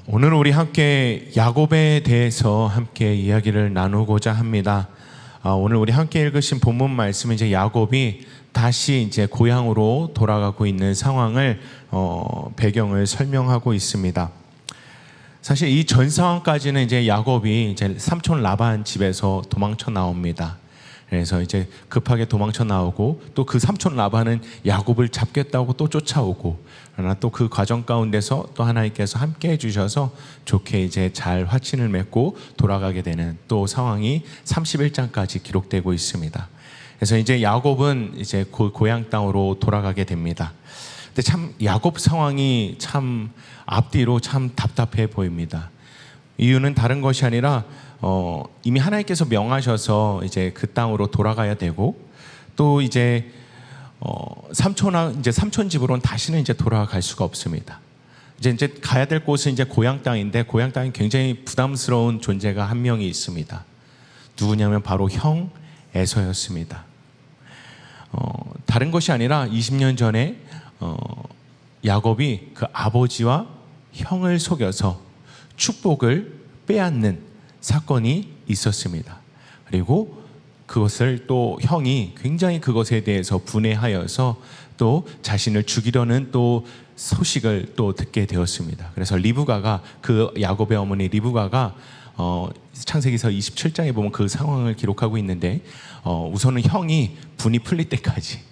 오늘 우리 함께 야곱에 대해서 함께 이야기를 나누고자 합니다. 오늘 우리 함께 읽으신 본문 말씀은 이제 야곱이 다시 이제 고향으로 돌아가고 있는 상황을 배경을 설명하고 있습니다. 사실 이 전 상황까지는 이제 야곱이 이제 삼촌 라반 집에서 도망쳐 나옵니다. 그래서 이제 급하게 도망쳐 나오고 또 그 삼촌 라반은 야곱을 잡겠다고 또 쫓아오고, 그러나 또 그 과정 가운데서 또 하나님께서 함께 해주셔서 좋게 이제 잘 화친을 맺고 돌아가게 되는 또 상황이 31장까지 기록되고 있습니다. 그래서 이제 야곱은 이제 고향 땅으로 돌아가게 됩니다. 근데 참 야곱 상황이 참 앞뒤로 참 답답해 보입니다. 이유는 다른 것이 아니라 이미 하나님께서 명하셔서 이제 그 땅으로 돌아가야 되고, 또 이제 삼촌 집으로는 다시는 이제 돌아갈 수가 없습니다. 이제 가야 될 곳은 이제 고향 땅인데, 고향 땅이 굉장히 부담스러운 존재가 한 명이 있습니다. 누구냐면 바로 형 에서였습니다. 다른 것이 아니라 20년 전에 야곱이 그 아버지와 형을 속여서 축복을 빼앗는 사건이 있었습니다. 그리고 그것을 또 형이 굉장히 그것에 대해서 분해하여서 또 자신을 죽이려는 또 소식을 또 듣게 되었습니다. 그래서 리브가가, 그 야곱의 어머니 리브가가 창세기서 27장에 보면 그 상황을 기록하고 있는데, 우선은 형이 분이 풀릴 때까지,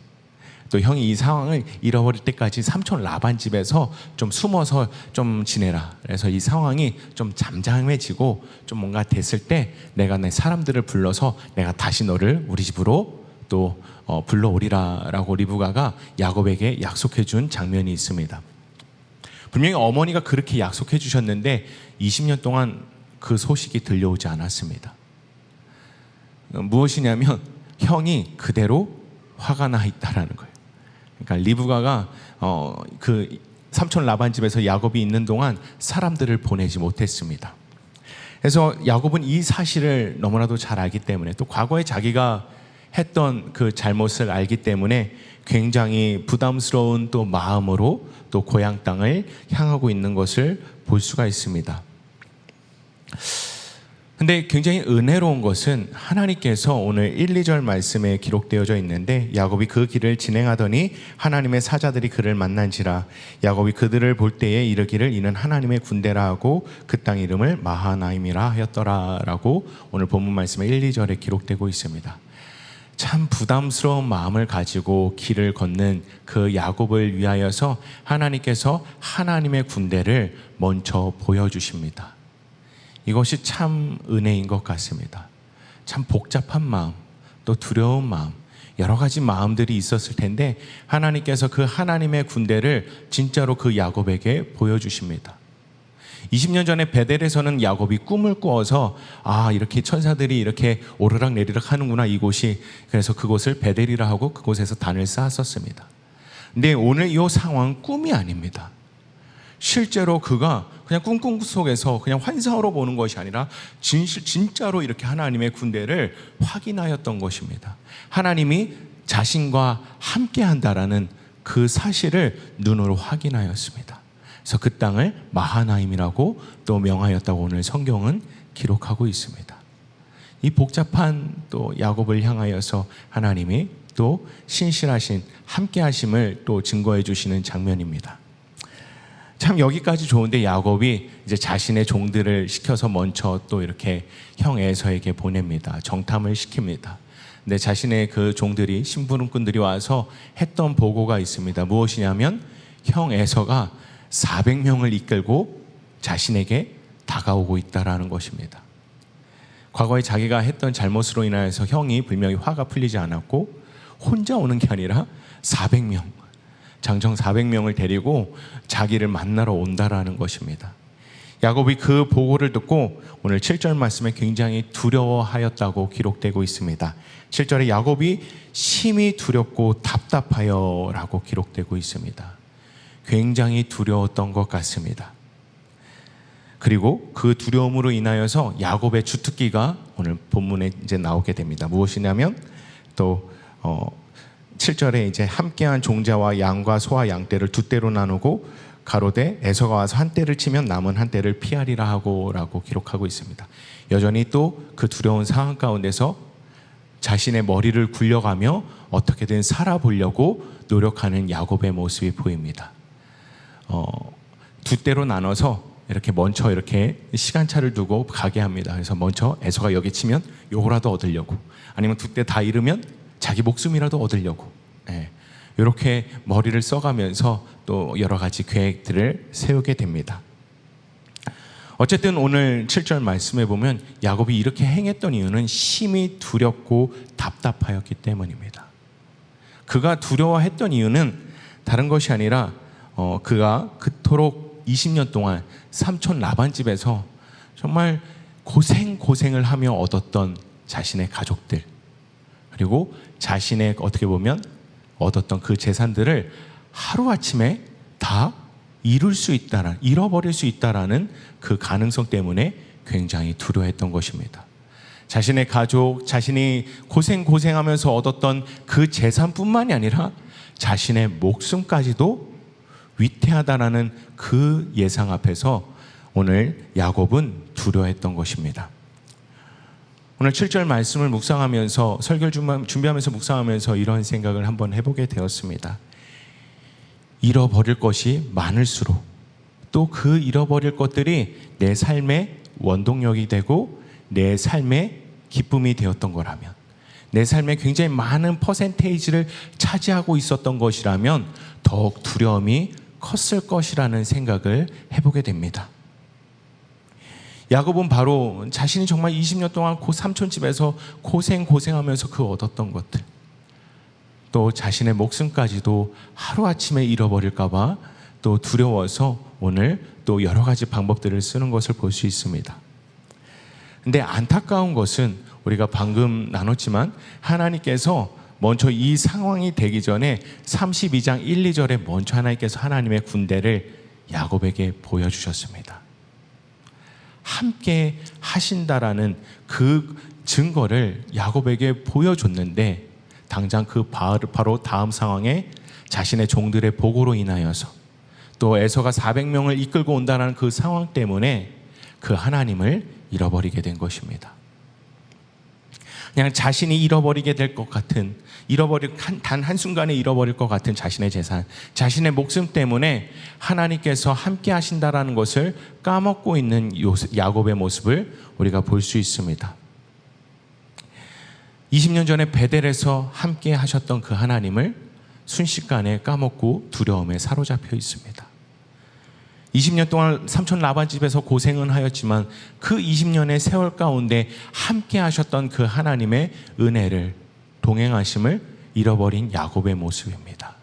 또 형이 이 상황을 잃어버릴 때까지 삼촌 라반 집에서 좀 숨어서 좀 지내라. 그래서 이 상황이 좀 잠잠해지고 좀 뭔가 됐을 때 내가 내 사람들을 불러서 내가 다시 너를 우리 집으로 또 불러오리라 라고 리브가가 야곱에게 약속해 준 장면이 있습니다. 분명히 어머니가 그렇게 약속해 주셨는데 20년 동안 그 소식이 들려오지 않았습니다. 무엇이냐면 형이 그대로 화가 나 있다라는 거예요. 그러니까 리브가가 그 삼촌 라반 집에서 야곱이 있는 동안 사람들을 보내지 못했습니다. 그래서 야곱은 이 사실을 너무나도 잘 알기 때문에, 또 과거에 자기가 했던 그 잘못을 알기 때문에 굉장히 부담스러운 또 마음으로 또 고향 땅을 향하고 있는 것을 볼 수가 있습니다. 근데 굉장히 은혜로운 것은 하나님께서 오늘 1, 2절 말씀에 기록되어져 있는데, 야곱이 그 길을 진행하더니 하나님의 사자들이 그를 만난지라. 야곱이 그들을 볼 때에 이르기를 이는 하나님의 군대라 하고 그 땅 이름을 마하나임이라 하였더라 라고 오늘 본문 말씀에 1, 2절에 기록되고 있습니다. 참 부담스러운 마음을 가지고 길을 걷는 그 야곱을 위하여서 하나님께서 하나님의 군대를 먼저 보여주십니다. 이것이 참 은혜인 것 같습니다. 참 복잡한 마음, 또 두려운 마음, 여러 가지 마음들이 있었을 텐데 하나님께서 그 하나님의 군대를 진짜로 그 야곱에게 보여주십니다. 20년 전에 베델에서는 야곱이 꿈을 꾸어서 이렇게 천사들이 이렇게 오르락 내리락 하는구나 이곳이, 그래서 그곳을 베델이라 하고 그곳에서 단을 쌓았었습니다. 근데 오늘 이 상황은 꿈이 아닙니다. 실제로 그가 그냥 꿈 속에서 그냥 환상으로 보는 것이 아니라 진짜로 이렇게 하나님의 군대를 확인하였던 것입니다. 하나님이 자신과 함께 한다라는 그 사실을 눈으로 확인하였습니다. 그래서 그 땅을 마하나임이라고 또 명하였다고 오늘 성경은 기록하고 있습니다. 이 복잡한 또 야곱을 향하여서 하나님이 또 신실하신 함께 하심을 또 증거해 주시는 장면입니다. 참 여기까지 좋은데 야곱이 이제 자신의 종들을 시켜서 먼저 또 이렇게 형 에서에게 보냅니다. 정탐을 시킵니다. 근데 자신의 그 종들이, 심부름꾼들이 와서 했던 보고가 있습니다. 무엇이냐면 형 에서가 400명을 이끌고 자신에게 다가오고 있다라는 것입니다. 과거에 자기가 했던 잘못으로 인하여서 형이 분명히 화가 풀리지 않았고, 혼자 오는 게 아니라 400명, 장정 400명을 데리고 자기를 만나러 온다라는 것입니다. 야곱이 그 보고를 듣고 오늘 7절 말씀에 굉장히 두려워하였다고 기록되고 있습니다. 7절에 야곱이 심히 두렵고 답답하여 라고 기록되고 있습니다. 굉장히 두려웠던 것 같습니다. 그리고 그 두려움으로 인하여서 야곱의 주특기가 오늘 본문에 이제 나오게 됩니다. 무엇이냐면 또 7절에 이제 함께한 종자와 양과 소와 양떼를 두 떼로 나누고 가로되 에서가 와서 한 떼를 치면 남은 한 떼를 피하리라 하고라고 기록하고 있습니다. 여전히 또 그 두려운 상황 가운데서 자신의 머리를 굴려가며 어떻게든 살아보려고 노력하는 야곱의 모습이 보입니다. 두 떼로 나눠서 이렇게 먼저 이렇게 시간차를 두고 가게 합니다. 그래서 먼저 에서가 여기 치면 요거라도 얻으려고, 아니면 두 떼 다 잃으면 자기 목숨이라도 얻으려고, 이렇게 머리를 써가면서 또 여러 가지 계획들을 세우게 됩니다. 어쨌든 오늘 7절 말씀에 보면 야곱이 이렇게 행했던 이유는 심히 두렵고 답답하였기 때문입니다. 그가 두려워했던 이유는 다른 것이 아니라 그가 그토록 20년 동안 삼촌 라반 집에서 정말 고생을 하며 얻었던 자신의 가족들, 그리고 자신의 어떻게 보면 얻었던 그 재산들을 하루아침에 다 잃어버릴 수 있다라는 그 가능성 때문에 굉장히 두려워했던 것입니다. 자신의 가족, 자신이 고생하면서 얻었던 그 재산뿐만이 아니라 자신의 목숨까지도 위태하다라는 그 예상 앞에서 오늘 야곱은 두려워했던 것입니다. 오늘 7절 말씀을 묵상하면서, 설교를 준비하면서 묵상하면서 이런 생각을 한번 해보게 되었습니다. 잃어버릴 것이 많을수록 또 그 잃어버릴 것들이 내 삶의 원동력이 되고 내 삶의 기쁨이 되었던 거라면, 내 삶의 굉장히 많은 퍼센테이지를 차지하고 있었던 것이라면 더욱 두려움이 컸을 것이라는 생각을 해보게 됩니다. 야곱은 바로 자신이 정말 20년 동안 삼촌 집에서 고생하면서 그 얻었던 것들, 또 자신의 목숨까지도 하루아침에 잃어버릴까 봐 또 두려워서 오늘 또 여러 가지 방법들을 쓰는 것을 볼 수 있습니다. 근데 안타까운 것은 우리가 방금 나눴지만 하나님께서 먼저 이 상황이 되기 전에 32장 1, 2절에 먼저 하나님께서 하나님의 군대를 야곱에게 보여주셨습니다. 함께 하신다라는 그 증거를 야곱에게 보여줬는데, 당장 그 바로 다음 상황에 자신의 종들의 보고로 인하여서 또 에서가 400명을 이끌고 온다는 그 상황 때문에 그 하나님을 잃어버리게 된 것입니다. 그냥 자신이 잃어버리게 될 것 같은, 단 한순간에 잃어버릴 것 같은 자신의 재산, 자신의 목숨 때문에 하나님께서 함께 하신다라는 것을 까먹고 있는 야곱의 모습을 우리가 볼 수 있습니다. 20년 전에 베델에서 함께 하셨던 그 하나님을 순식간에 까먹고 두려움에 사로잡혀 있습니다. 20년 동안 삼촌 라반 집에서 고생은 하였지만 그 20년의 세월 가운데 함께 하셨던 그 하나님의 은혜를, 동행하심을 잃어버린 야곱의 모습입니다.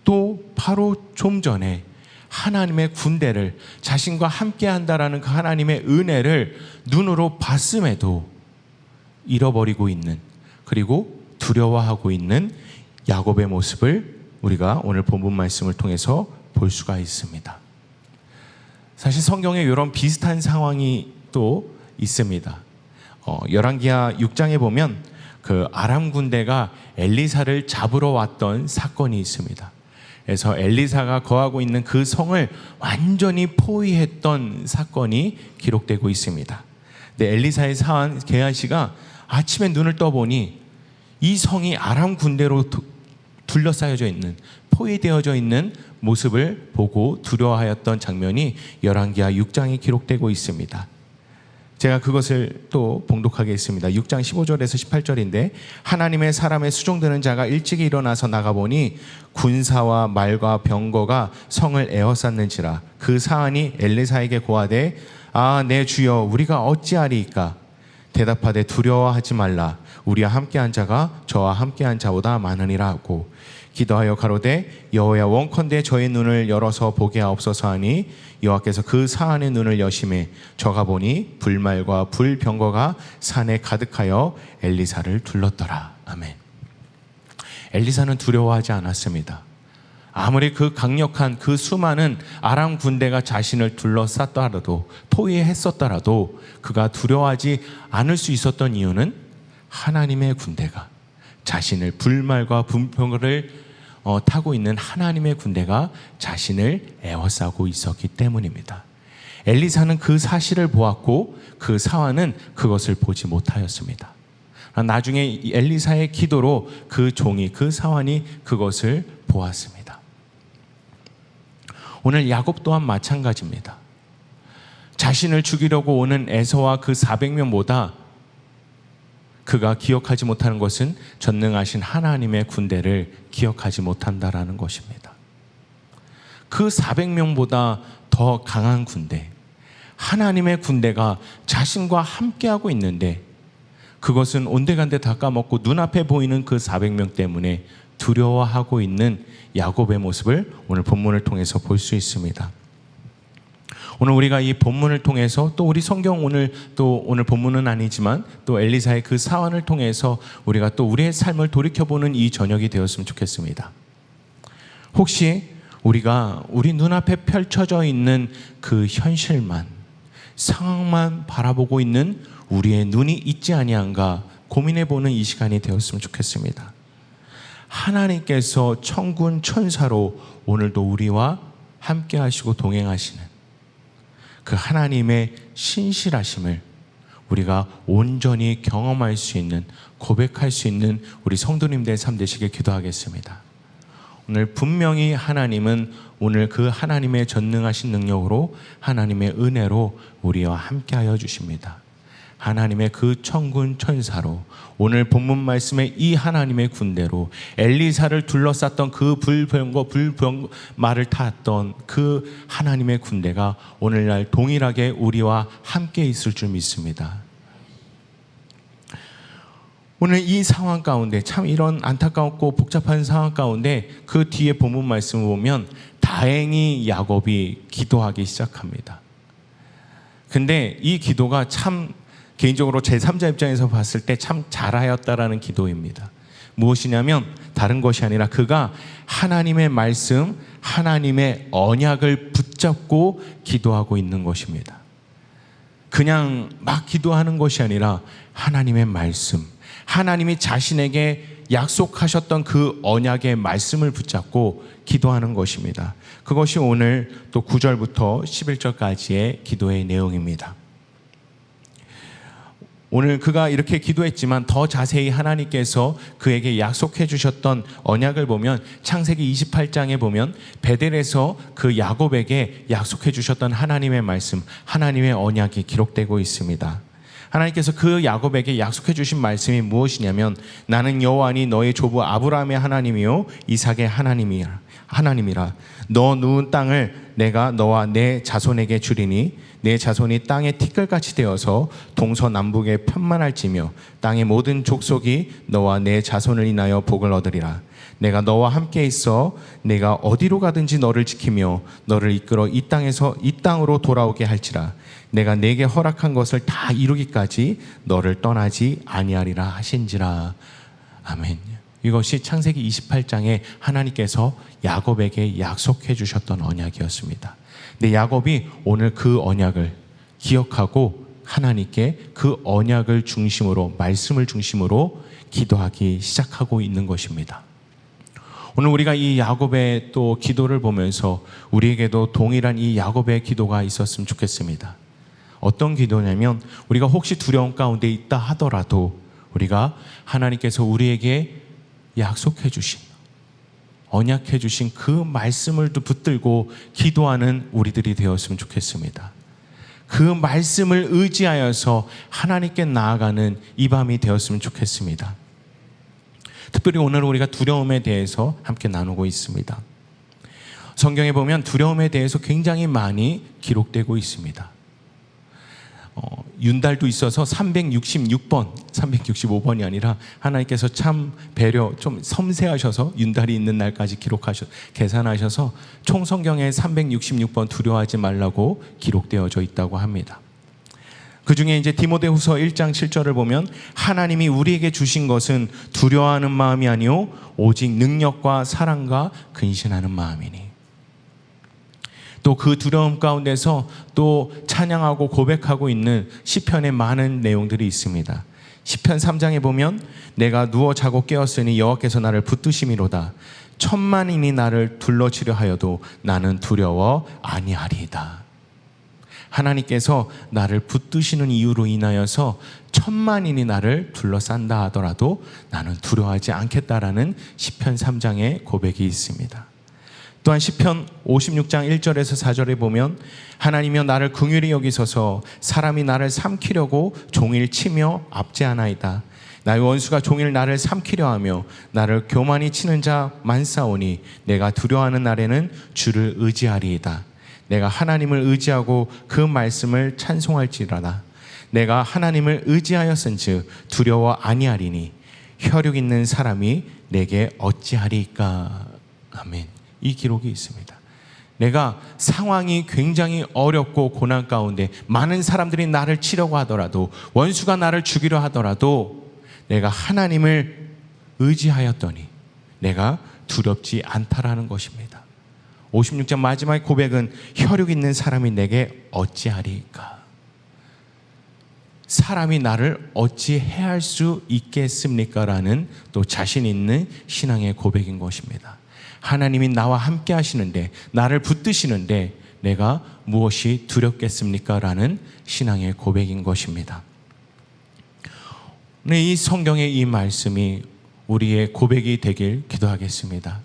또 바로 좀 전에 하나님의 군대를, 자신과 함께 한다라는 그 하나님의 은혜를 눈으로 봤음에도 잃어버리고 있는, 그리고 두려워하고 있는 야곱의 모습을 우리가 오늘 본문 말씀을 통해서 볼 수가 있습니다. 사실 성경에 이런 비슷한 상황이 또 있습니다. 열왕기하 6장에 보면 그 아람 군대가 엘리사를 잡으러 왔던 사건이 있습니다. 그래서 엘리사가 거하고 있는 그 성을 완전히 포위했던 사건이 기록되고 있습니다. 근데 엘리사의 사환 게하시가 아침에 눈을 떠보니 이 성이 아람 군대로 둘러싸여져 있는, 포위되어져 있는 모습을 보고 두려워하였던 장면이 열왕기하 6장에 기록되고 있습니다. 제가 그것을 또 봉독하겠습니다. 6장 15절에서 18절인데, 하나님의 사람의 수종드는 자가 일찍 일어나서 나가보니 군사와 말과 병거가 성을 에워쌌는지라. 그 사안이 엘리사에게 고하되, 아, 내 주여, 우리가 어찌하리이까? 대답하되, 두려워하지 말라. 우리와 함께한 자가 저와 함께한 자보다 많으니라 하고, 기도하여 가로되, 여호와여, 원컨대 저의 눈을 열어서 보게 하옵소서 하니 여호와께서 그 사안의 눈을 여심해 저가 보니 불말과 불병거가 산에 가득하여 엘리사를 둘렀더라. 아멘. 엘리사는 두려워하지 않았습니다. 아무리 그 강력한 그 수많은 아람 군대가 자신을 둘러쌌더라도, 포위했었더라도 그가 두려워하지 않을 수 있었던 이유는 하나님의 군대가 자신을 불말과 불병거를 타고 있는 하나님의 군대가 자신을 에워싸고 있었기 때문입니다. 엘리사는 그 사실을 보았고 그 사환은 그것을 보지 못하였습니다. 나중에 엘리사의 기도로 그 종이, 그 사환이 그것을 보았습니다. 오늘 야곱 또한 마찬가지입니다. 자신을 죽이려고 오는 에서와 그 400명보다 그가 기억하지 못하는 것은 전능하신 하나님의 군대를 기억하지 못한다라는 것입니다. 그 400명보다 더 강한 군대, 하나님의 군대가 자신과 함께하고 있는데 그것은 온데간데 다 까먹고 눈앞에 보이는 그 400명 때문에 두려워하고 있는 야곱의 모습을 오늘 본문을 통해서 볼 수 있습니다. 오늘 우리가 이 본문을 통해서 또 우리 성경 오늘 본문은 아니지만 또 엘리사의 그 사환을 통해서 우리가 또 우리의 삶을 돌이켜보는 이 저녁이 되었으면 좋겠습니다. 혹시 우리가 우리 눈앞에 펼쳐져 있는 그 현실만, 상황만 바라보고 있는 우리의 눈이 있지 아니한가 고민해보는 이 시간이 되었으면 좋겠습니다. 하나님께서 천군 천사로 오늘도 우리와 함께 하시고 동행하시는 그 하나님의 신실하심을 우리가 온전히 경험할 수 있는, 고백할 수 있는 우리 성도님들의 삶 되시길 기도하겠습니다. 오늘 분명히 하나님은 오늘 그 하나님의 전능하신 능력으로, 하나님의 은혜로 우리와 함께하여 주십니다. 하나님의 그 천군 천사로, 오늘 본문 말씀의 이 하나님의 군대로, 엘리사를 둘러쌌던 그 말을 탔던 그 하나님의 군대가 오늘날 동일하게 우리와 함께 있을 줄 믿습니다. 오늘 이 상황 가운데, 참 이런 안타깝고 복잡한 상황 가운데 그 뒤에 본문 말씀을 보면 다행히 야곱이 기도하기 시작합니다. 근데 이 기도가 참 개인적으로 제3자 입장에서 봤을 때 참 잘하였다라는 기도입니다. 무엇이냐면 다른 것이 아니라 그가 하나님의 말씀, 하나님의 언약을 붙잡고 기도하고 있는 것입니다. 그냥 막 기도하는 것이 아니라 하나님의 말씀, 하나님이 자신에게 약속하셨던 그 언약의 말씀을 붙잡고 기도하는 것입니다. 그것이 오늘 또 9절부터 11절까지의 기도의 내용입니다. 오늘 그가 이렇게 기도했지만 더 자세히 하나님께서 그에게 약속해 주셨던 언약을 보면 창세기 28장에 보면 베델에서 그 야곱에게 약속해 주셨던 하나님의 말씀, 하나님의 언약이 기록되고 있습니다. 하나님께서 그 야곱에게 약속해 주신 말씀이 무엇이냐면 나는 여호와니 너의 조부 아브라함의 하나님이요 이삭의 하나님이라. 너 누운 땅을 내가 너와 내 자손에게 주리니 내 자손이 땅의 티끌같이 되어서 동서남북에 편만할지며 땅의 모든 족속이 너와 내 자손을 인하여 복을 얻으리라. 내가 너와 함께 있어 내가 어디로 가든지 너를 지키며 너를 이끌어 이 땅으로 돌아오게 할지라. 내가 내게 허락한 것을 다 이루기까지 너를 떠나지 아니하리라 하신지라. 아멘. 이것이 창세기 28장에 하나님께서 야곱에게 약속해 주셨던 언약이었습니다. 근데 야곱이 오늘 그 언약을 기억하고 하나님께 그 언약을 중심으로, 말씀을 중심으로 기도하기 시작하고 있는 것입니다. 오늘 우리가 이 야곱의 또 기도를 보면서 우리에게도 동일한 이 야곱의 기도가 있었으면 좋겠습니다. 어떤 기도냐면 우리가 혹시 두려움 가운데 있다 하더라도 우리가 하나님께서 우리에게 약속해 주신, 언약해 주신 그 말씀을 붙들고 기도하는 우리들이 되었으면 좋겠습니다. 그 말씀을 의지하여서 하나님께 나아가는 이 밤이 되었으면 좋겠습니다. 특별히 오늘 우리가 두려움에 대해서 함께 나누고 있습니다. 성경에 보면 두려움에 대해서 굉장히 많이 기록되고 있습니다. 윤달도 있어서 366번, 365번이 아니라 하나님께서 참 배려, 좀 섬세하셔서 윤달이 있는 날까지 계산하셔서 총 성경에 366번 두려워하지 말라고 기록되어져 있다고 합니다. 그 중에 이제 디모데후서 1장 7절을 보면 하나님이 우리에게 주신 것은 두려워하는 마음이 아니요 오직 능력과 사랑과 근신하는 마음이니. 또 그 두려움 가운데서 또 찬양하고 고백하고 있는 시편의 많은 내용들이 있습니다. 시편 3장에 보면 내가 누워 자고 깨었으니 여호와께서 나를 붙드심이로다. 천만인이 나를 둘러치려 하여도 나는 두려워 아니하리이다. 하나님께서 나를 붙드시는 이유로 인하여서 천만인이 나를 둘러싼다 하더라도 나는 두려워하지 않겠다라는 시편 3장의 고백이 있습니다. 또한 시편 56장 1절에서 4절에 보면 하나님이여 나를 긍휼히 여기소서 사람이 나를 삼키려고 종일 치며 압제하나이다. 나의 원수가 종일 나를 삼키려 하며 나를 교만히 치는 자 많사오니 내가 두려워하는 날에는 주를 의지하리이다. 내가 하나님을 의지하고 그 말씀을 찬송할지라다. 내가 하나님을 의지하였은즉 두려워 아니하리니 혈육 있는 사람이 내게 어찌하리까. 아멘. 이 기록이 있습니다. 내가 상황이 굉장히 어렵고 고난 가운데 많은 사람들이 나를 치려고 하더라도 원수가 나를 죽이려 하더라도 내가 하나님을 의지하였더니 내가 두렵지 않다라는 것입니다. 56장 마지막 고백은 혈육 있는 사람이 내게 어찌하리까. 사람이 나를 어찌 해할 수 있겠습니까? 라는 또 자신 있는 신앙의 고백인 것입니다. 하나님이 나와 함께 하시는데 나를 붙드시는데 내가 무엇이 두렵겠습니까? 라는 신앙의 고백인 것입니다. 오늘 이 성경의 이 말씀이 우리의 고백이 되길 기도하겠습니다.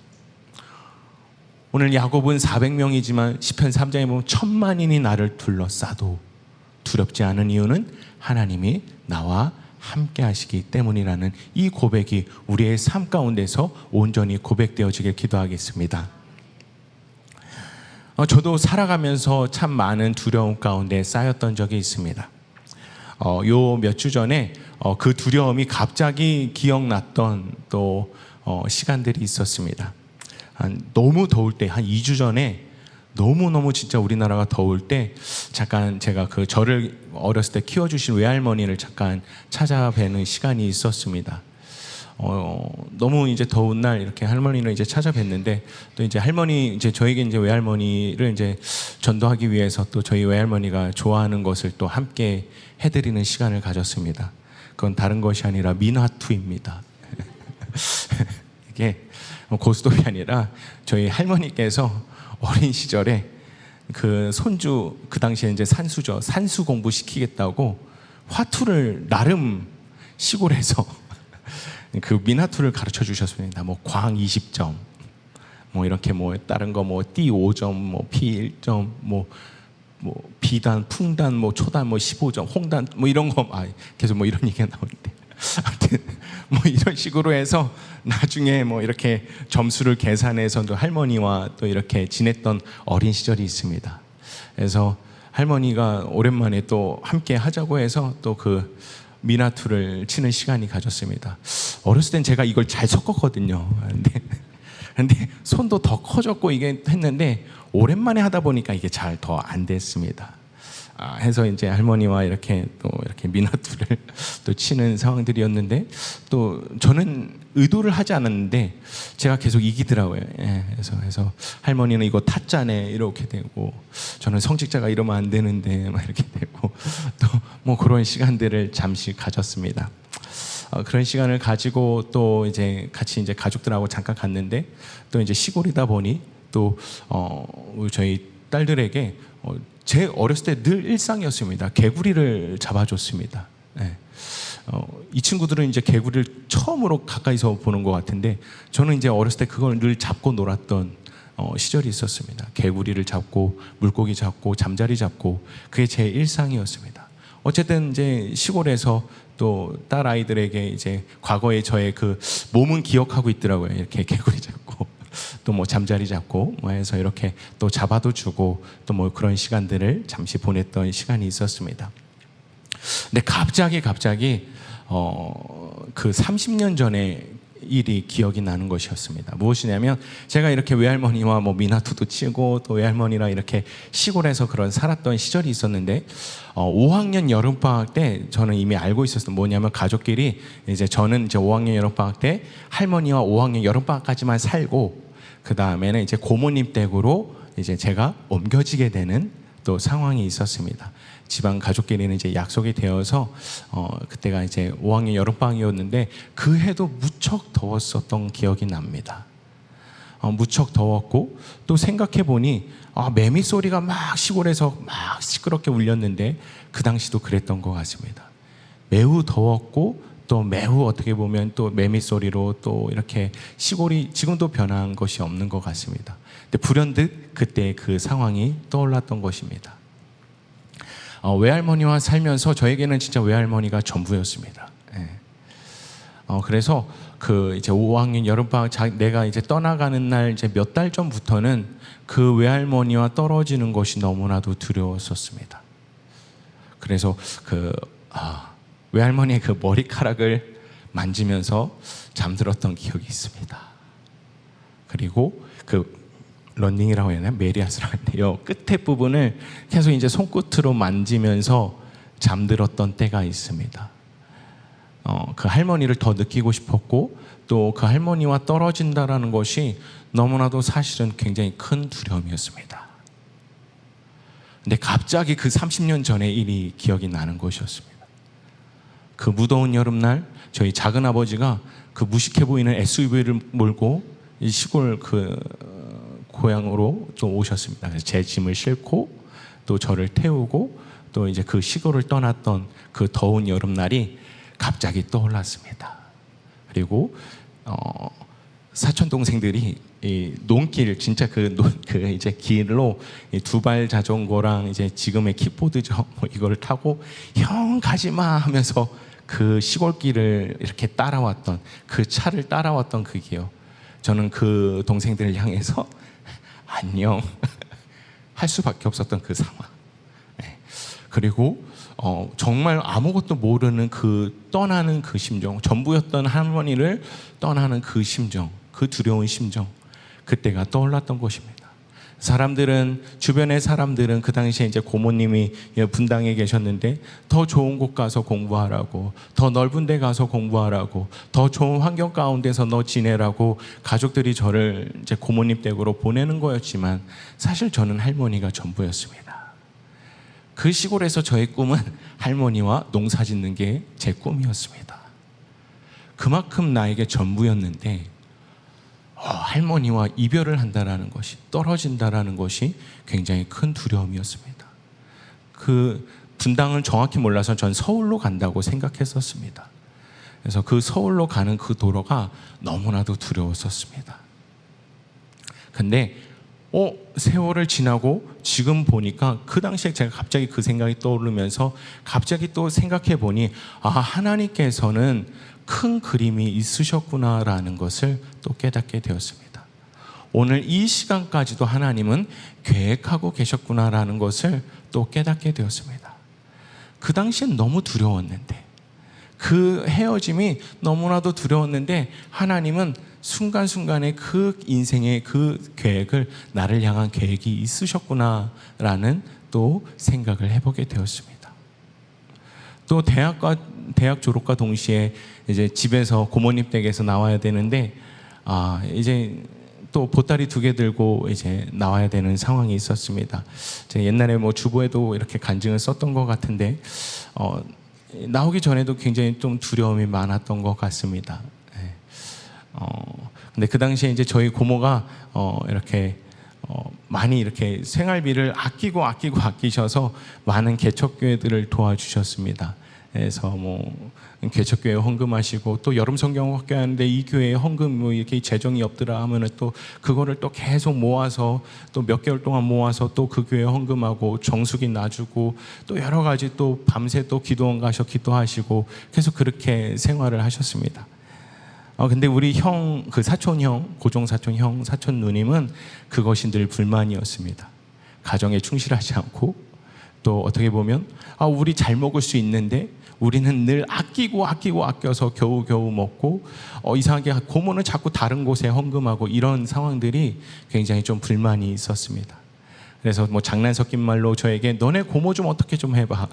오늘 야곱은 400명이지만 시편 3장에 보면 천만인이 나를 둘러싸도 두렵지 않은 이유는 하나님이 나와 함께 하시기 때문이라는 이 고백이 우리의 삶 가운데서 온전히 고백되어지길 기도하겠습니다. 저도 살아가면서 참 많은 두려움 가운데 쌓였던 적이 있습니다. 요 몇 주 전에 그 두려움이 갑자기 기억났던 또 시간들이 있었습니다. 너무 더울 때 한 2주 전에 너무너무 진짜 우리나라가 더울 때 잠깐 제가 그 저를 어렸을 때 키워주신 외할머니를 잠깐 찾아뵈는 시간이 있었습니다. 너무 이제 더운 날 이렇게 할머니를 이제 찾아뵀는데 또 이제 할머니 이제 저에게 이제 외할머니를 이제 전도하기 위해서 또 저희 외할머니가 좋아하는 것을 또 함께 해드리는 시간을 가졌습니다. 그건 다른 것이 아니라 미나투입니다. 이게 고스톱이 아니라 저희 할머니께서 어린 시절에 그 손주 그 당시에 이제 산수죠. 산수 공부 시키겠다고 화투를 나름 시골에서 그 미나투를 가르쳐 주셨습니다. 뭐 광 20점, 뭐 이렇게 뭐 다른 거 뭐 띠 5점, 뭐 피 1점, 뭐 비단, 풍단, 뭐 초단, 뭐 15점, 홍단, 뭐 이런 거 계속 뭐 이런 얘기가 나오는데. 아무튼 뭐 이런 식으로 해서 나중에 뭐 이렇게 점수를 계산해서 또 할머니와 또 이렇게 지냈던 어린 시절이 있습니다. 그래서 할머니가 오랜만에 또 함께 하자고 해서 또 그 미나투를 치는 시간이 가졌습니다. 어렸을 땐 제가 이걸 잘 섞었거든요. 근데 손도 더 커졌고 이게 했는데 오랜만에 하다 보니까 이게 잘 더 안 됐습니다. 해서 이제 할머니와 이렇게 또 이렇게 미나투를 또 치는 상황들이었는데 또 저는 의도를 하지 않았는데 제가 계속 이기더라고요. 그래서 할머니는 이거 타짜네 이렇게 되고 저는 성직자가 이러면 안 되는데 막 이렇게 되고 또 뭐 그런 시간들을 잠시 가졌습니다. 그런 시간을 가지고 또 이제 같이 이제 가족들하고 잠깐 갔는데 또 이제 시골이다 보니 또 저희 딸들에게 제 어렸을 때 늘 일상이었습니다. 개구리를 잡아줬습니다. 이 친구들은 이제 개구리를 처음으로 가까이서 보는 것 같은데 저는 이제 어렸을 때 그걸 늘 잡고 놀았던 시절이 있었습니다. 개구리를 잡고 물고기 잡고 잠자리 잡고 그게 제 일상이었습니다. 어쨌든 이제 시골에서 또 딸 아이들에게 이제 과거의 저의 그 몸은 기억하고 있더라고요. 이렇게 개구리 잡고 또 뭐 잠자리 잡고 뭐 해서 이렇게 또 잡아도 주고 또 뭐 그런 시간들을 잠시 보냈던 시간이 있었습니다. 근데 갑자기 그 30년 전에 일이 기억이 나는 것이었습니다. 무엇이냐면 제가 이렇게 외할머니와 뭐 미나투도 치고 또 외할머니랑 이렇게 시골에서 그런 살았던 시절이 있었는데 5학년 여름방학 때 저는 이미 알고 있었어요. 뭐냐면 가족끼리 이제 저는 이제 5학년 여름방학 때 할머니와 5학년 여름방학까지만 살고 그 다음에는 이제 고모님 댁으로 이제 제가 옮겨지게 되는 또 상황이 있었습니다. 집안 가족끼리는 이제 약속이 되어서 그때가 이제 5학년 여름방학이었는데 그 해도 무척 더웠었던 기억이 납니다. 무척 더웠고, 또 생각해 보니 매미 소리가 막 시골에서 막 시끄럽게 울렸는데 그 당시도 그랬던 것 같습니다. 매우 더웠고 또 매우 어떻게 보면 또 매미 소리로 또 이렇게 시골이 지금도 변한 것이 없는 것 같습니다. 근데 불현듯 그때 그 상황이 떠올랐던 것입니다. 외할머니와 살면서 저에게는 진짜 외할머니가 전부였습니다. 예. 그래서 그 이제 5학년 여름방학 내가 이제 떠나가는 날 이제 몇 달 전부터는 그 외할머니와 떨어지는 것이 너무나도 두려웠었습니다. 그래서 외할머니의 그 머리카락을 만지면서 잠들었던 기억이 있습니다. 그리고 그 런닝이라고 해야 하나? 메리아스라고 했는데요. 끝에 부분을 계속 이제 손끝으로 만지면서 잠들었던 때가 있습니다. 그 할머니를 더 느끼고 싶었고, 또 그 할머니와 떨어진다라는 것이 너무나도 사실은 굉장히 큰 두려움이었습니다. 근데 갑자기 그 30년 전의 일이 기억이 나는 것이었습니다. 그 무더운 여름날 저희 작은 아버지가 그 무식해 보이는 SUV를 몰고 이 시골 그 고향으로 좀 오셨습니다. 그래서 제 짐을 싣고 또 저를 태우고 또 이제 그 시골을 떠났던 그 더운 여름날이 갑자기 떠올랐습니다. 그리고 사촌 동생들이 이 논길 진짜 그 이제 길로 두발 자전거랑 이제 지금의 킥보드죠. 이걸 타고 형 가지마 하면서 그 시골길을 이렇게 따라왔던 그 차를 따라왔던 그게요. 저는 그 동생들을 향해서 안녕 할 수밖에 없었던 그 상황. 네. 그리고 정말 아무것도 모르는 그 떠나는 그 심정, 전부였던 할머니를 떠나는 그 심정, 그 두려운 심정, 그때가 떠올랐던 것입니다. 주변의 사람들은 그 당시에 이제 고모님이 분당에 계셨는데 더 좋은 곳 가서 공부하라고, 더 넓은 데 가서 공부하라고, 더 좋은 환경 가운데서 너 지내라고 가족들이 저를 이제 고모님 댁으로 보내는 거였지만 사실 저는 할머니가 전부였습니다. 그 시골에서 저의 꿈은 할머니와 농사 짓는 게 제 꿈이었습니다. 그만큼 나에게 전부였는데 할머니와 이별을 한다라는 것이, 떨어진다라는 것이 굉장히 큰 두려움이었습니다. 그 분당을 정확히 몰라서 전 서울로 간다고 생각했었습니다. 그래서 그 서울로 가는 그 도로가 너무나도 두려웠었습니다. 근데 세월을 지나고 지금 보니까 그 당시에 제가 갑자기 그 생각이 떠오르면서 갑자기 또 생각해 보니 하나님께서는 큰 그림이 있으셨구나라는 것을 또 깨닫게 되었습니다. 오늘 이 시간까지도 하나님은 계획하고 계셨구나라는 것을 또 깨닫게 되었습니다. 그 당시엔 너무 두려웠는데, 그 헤어짐이 너무나도 두려웠는데 하나님은 순간순간에 그 인생의 그 계획을, 나를 향한 계획이 있으셨구나라는 또 생각을 해보게 되었습니다. 또 대학 졸업과 동시에 이제 집에서 고모님 댁에서 나와야 되는데 이제 또 보따리 2개 들고 이제 나와야 되는 상황이 있었습니다. 제가 옛날에 주보에도 이렇게 간증을 썼던 것 같은데 나오기 전에도 굉장히 좀 두려움이 많았던 것 같습니다. 근데 그 당시에 이제 저희 고모가 이렇게 많이 이렇게 생활비를 아끼셔서 많은 개척교회들을 도와주셨습니다. 그래서 개척교회 헌금하시고, 또 여름 성경학교 하는데 이 교회에 헌금 이렇게 재정이 없더라 하면은 또 그거를 또 계속 모아서 또 몇 개월 동안 모아서 또 그 교회 헌금하고 정수기 놔주고, 또 여러 가지 또 밤새 또 기도원 가셔 기도하시고 계속 그렇게 생활을 하셨습니다. 근데 우리 그 사촌 형, 고종 사촌 형, 사촌 누님은 그것이 늘 불만이었습니다. 가정에 충실하지 않고, 또 어떻게 보면 우리 잘 먹을 수 있는데 우리는 늘 아껴서 겨우겨우 먹고, 이상하게 고모는 자꾸 다른 곳에 헌금하고, 이런 상황들이 굉장히 좀 불만이 있었습니다. 그래서 장난 섞인 말로 저에게 너네 고모 좀 어떻게 좀 해봐,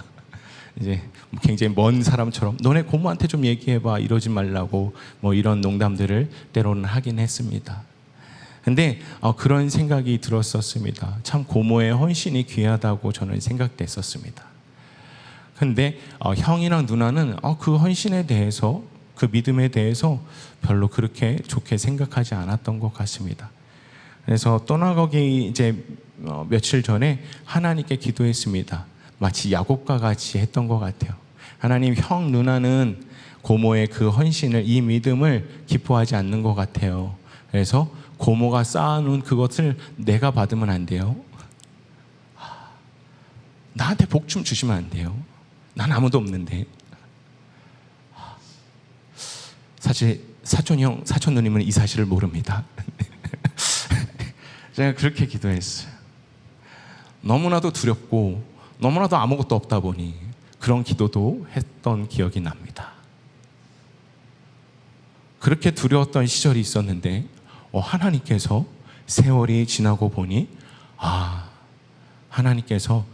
이제 굉장히 먼 사람처럼 너네 고모한테 좀 얘기해봐, 이러지 말라고 이런 농담들을 때로는 하긴 했습니다. 근데 그런 생각이 들었었습니다. 참 고모의 헌신이 귀하다고 저는 생각됐었습니다. 근데 형이랑 누나는 그 헌신에 대해서, 그 믿음에 대해서 별로 그렇게 좋게 생각하지 않았던 것 같습니다. 그래서 떠나가기 이제 며칠 전에 하나님께 기도했습니다. 마치 야곱과 같이 했던 것 같아요. 하나님, 형 누나는 고모의 그 헌신을, 이 믿음을 기뻐하지 않는 것 같아요. 그래서 고모가 쌓아놓은 그것을 내가 받으면 안 돼요. 나한테 복 좀 주시면 안 돼요. 난 아무도 없는데. 사실 사촌 형, 사촌 누님은 이 사실을 모릅니다. 제가 그렇게 기도했어요. 너무나도 두렵고 너무나도 아무것도 없다 보니 그런 기도도 했던 기억이 납니다. 그렇게 두려웠던 시절이 있었는데 하나님께서 세월이 지나고 보니 하나님께서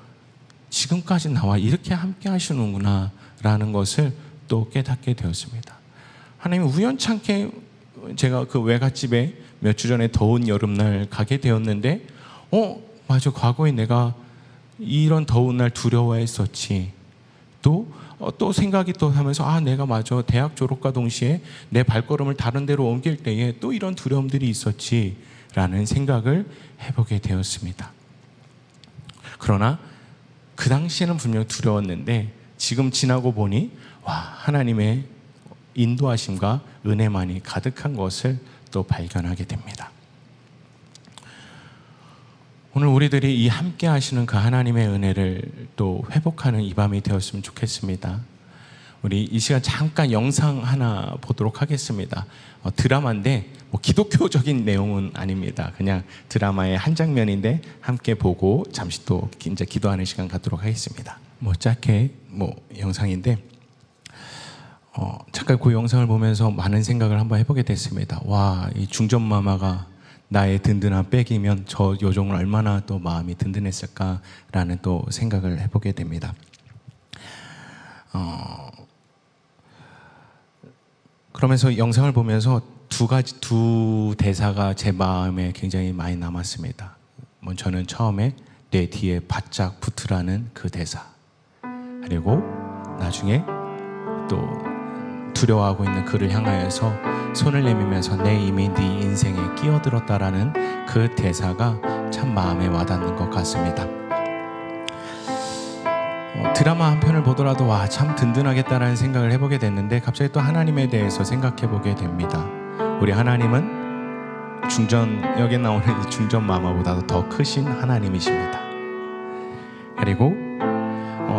지금까지 나와 이렇게 함께 하시는구나 라는 것을 또 깨닫게 되었습니다. 하나님, 우연찮게 제가 그 외갓집에 몇 주 전에 더운 여름날 가게 되었는데 맞아, 과거에 내가 이런 더운 날 두려워했었지. 또 생각이 또 하면서 내가 맞아, 대학 졸업과 동시에 내 발걸음을 다른 데로 옮길 때에 또 이런 두려움들이 있었지 라는 생각을 해보게 되었습니다. 그러나 그 당시에는 분명 두려웠는데 지금 지나고 보니 하나님의 인도하심과 은혜만이 가득한 것을 또 발견하게 됩니다. 오늘 우리들이 이 함께 하시는 그 하나님의 은혜를 또 회복하는 이 밤이 되었으면 좋겠습니다. 우리 이 시간 잠깐 영상 하나 보도록 하겠습니다. 드라마인데 기독교적인 내용은 아닙니다. 그냥 드라마의 한 장면인데 함께 보고 잠시 또 이제 기도하는 시간 갖도록 하겠습니다. 짧게 영상인데 잠깐 그 영상을 보면서 많은 생각을 한번 해보게 됐습니다. 이 중전마마가 나의 든든한 백이면 저 요정은 얼마나 또 마음이 든든했을까라는 또 생각을 해보게 됩니다. 그러면서 영상을 보면서 두 대사가 제 마음에 굉장히 많이 남았습니다. 저는 처음에 내 뒤에 바짝 붙으라는 그 대사, 그리고 나중에 또 두려워하고 있는 그를 향하여서 손을 내밀면서 내 이미 네 인생에 끼어들었다라는 그 대사가 참 마음에 와닿는 것 같습니다. 드라마 한 편을 보더라도 참 든든하겠다라는 생각을 해보게 됐는데 갑자기 또 하나님에 대해서 생각해 보게 됩니다. 우리 하나님은 중전역에 나오는 이 중전마마보다도 더 크신 하나님이십니다. 그리고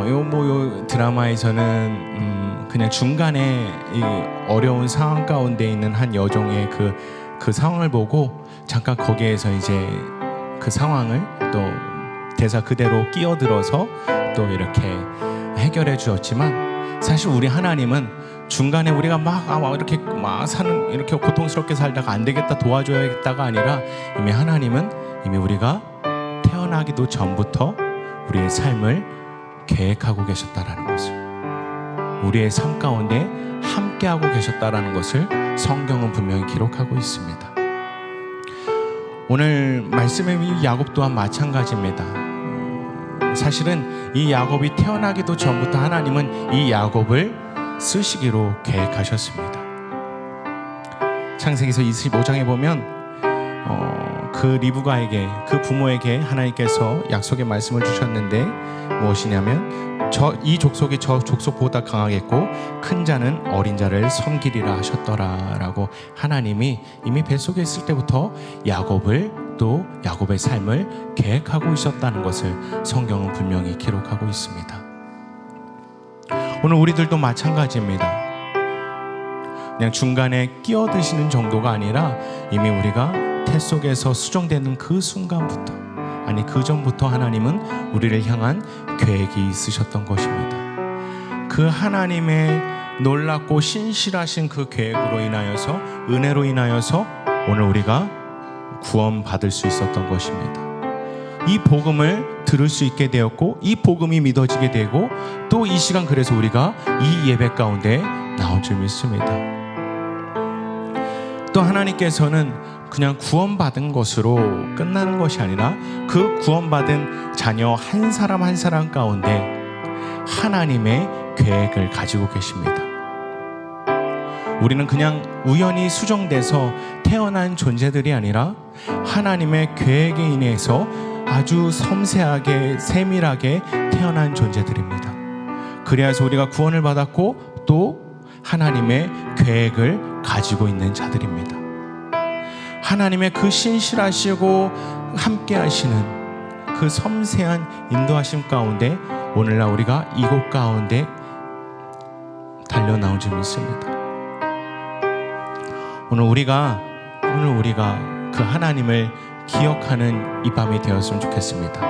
요 드라마에서는 그냥 중간에 이 어려운 상황 가운데 있는 한 여종의 그 상황을 보고 잠깐 거기에서 이제 그 상황을 또 대사 그대로 끼어들어서 또 이렇게 해결해 주었지만, 사실 우리 하나님은 중간에 우리가 이렇게 고통스럽게 살다가 안 되겠다 도와줘야겠다가 아니라 이미 하나님은 우리가 태어나기도 전부터 우리의 삶을 계획하고 계셨다라는 것을, 우리의 삶 가운데 함께하고 계셨다라는 것을 성경은 분명히 기록하고 있습니다. 오늘 말씀의 야곱 또한 마찬가지입니다. 사실은 이 야곱이 태어나기도 전부터 하나님은 이 야곱을 쓰시기로 계획하셨습니다. 창세기서 25장에 보면 그 리브가에게, 그 부모에게 하나님께서 약속의 말씀을 주셨는데 무엇이냐면 이 족속이 저 족속보다 강하겠고 큰 자는 어린 자를 섬기리라 하셨더라라고 하나님이 이미 뱃속에 있을 때부터 또 야곱의 삶을 계획하고 있었다는 것을 성경은 분명히 기록하고 있습니다. 오늘 우리들도 마찬가지입니다. 그냥 중간에 끼어드시는 정도가 아니라 이미 우리가 태 속에서 수정되는 그 순간부터, 그 전부터 하나님은 우리를 향한 계획이 있으셨던 것입니다. 그 하나님의 놀랍고 신실하신 그 계획으로 인하여서, 은혜로 인하여서 오늘 우리가 구원받을 수 있었던 것입니다. 이 복음을 들을 수 있게 되었고 이 복음이 믿어지게 되고 또 이 시간 그래서 우리가 이 예배 가운데 나온 줄 믿습니다. 또 하나님께서는 그냥 구원받은 것으로 끝나는 것이 아니라 그 구원받은 자녀 한 사람 한 사람 가운데 하나님의 계획을 가지고 계십니다. 우리는 그냥 우연히 수정돼서 태어난 존재들이 아니라 하나님의 계획에 인해서 아주 섬세하게 세밀하게 태어난 존재들입니다. 그래야서 우리가 구원을 받았고 또 하나님의 계획을 가지고 있는 자들입니다. 하나님의 그 신실하시고 함께 하시는 그 섬세한 인도하심 가운데 오늘날 우리가 이곳 가운데 달려나온 줄 믿습니다. 오늘 우리가 그 하나님을 기억하는 이 밤이 되었으면 좋겠습니다.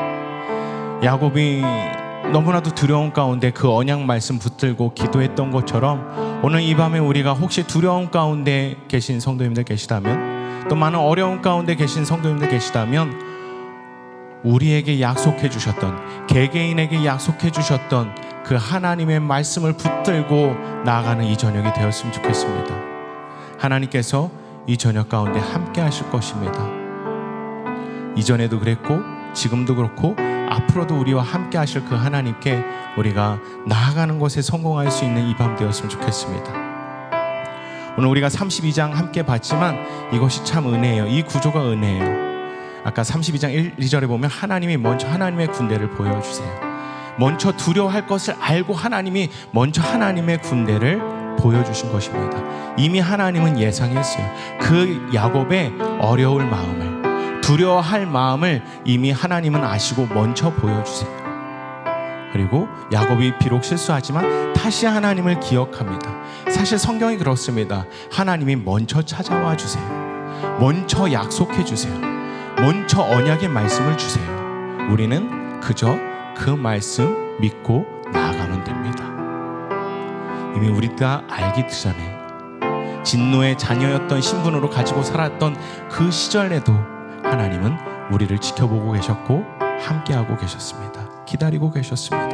야곱이 너무나도 두려움 가운데 그 언약 말씀 붙들고 기도했던 것처럼 오늘 이 밤에 우리가 혹시 두려움 가운데 계신 성도님들 계시다면, 또 많은 어려움 가운데 계신 성도님들 계시다면, 우리에게 약속해 주셨던, 개개인에게 약속해 주셨던 그 하나님의 말씀을 붙들고 나아가는 이 저녁이 되었으면 좋겠습니다. 하나님께서 이 저녁 가운데 함께 하실 것입니다. 이전에도 그랬고 지금도 그렇고 앞으로도 우리와 함께 하실 그 하나님께 우리가 나아가는 것에 성공할 수 있는 이 밤 되었으면 좋겠습니다. 오늘 우리가 32장 함께 봤지만 이것이 참 은혜예요. 이 구조가 은혜예요. 아까 32장 1, 2절에 보면 하나님이 먼저 하나님의 군대를 보여주세요. 먼저 두려워할 것을 알고 하나님이 먼저 하나님의 군대를 보여주신 것입니다. 이미 하나님은 예상했어요. 그 야곱의 어려울 마음을, 두려워할 마음을 이미 하나님은 아시고 먼저 보여주세요. 그리고 야곱이 비록 실수하지만 다시 하나님을 기억합니다. 사실 성경이 그렇습니다. 하나님이 먼저 찾아와 주세요. 먼저 약속해 주세요. 먼저 언약의 말씀을 주세요. 우리는 그저 그 말씀 믿고 나아가면 됩니다. 이미 우리가 알기 전에 진노의 자녀였던 신분으로 가지고 살았던 그 시절에도 하나님은 우리를 지켜보고 계셨고 함께하고 계셨습니다. 기다리고 계셨습니다.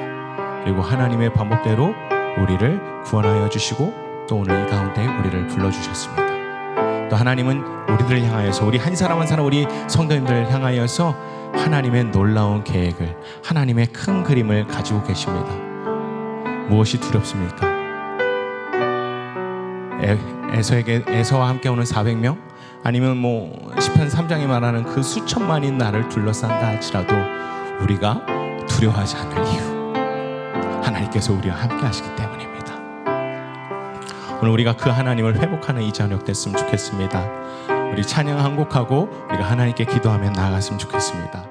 그리고 하나님의 방법대로 우리를 구원하여 주시고 또 오늘 이 가운데 우리를 불러주셨습니다. 또 하나님은 우리들을 향하여서, 우리 한 사람 한 사람, 우리 성도님들을 향하여서 하나님의 놀라운 계획을, 하나님의 큰 그림을 가지고 계십니다. 무엇이 두렵습니까? 에서와 함께 오는 400명? 아니면 시편 3장이 말하는 그 수천만인 나를 둘러싼다 할지라도 우리가 두려워하지 않을 이유, 하나님께서 우리와 함께 하시기 때문입니다. 오늘 우리가 그 하나님을 회복하는 이 저녁 됐으면 좋겠습니다. 우리 찬양 한 곡하고 우리가 하나님께 기도하며 나아갔으면 좋겠습니다.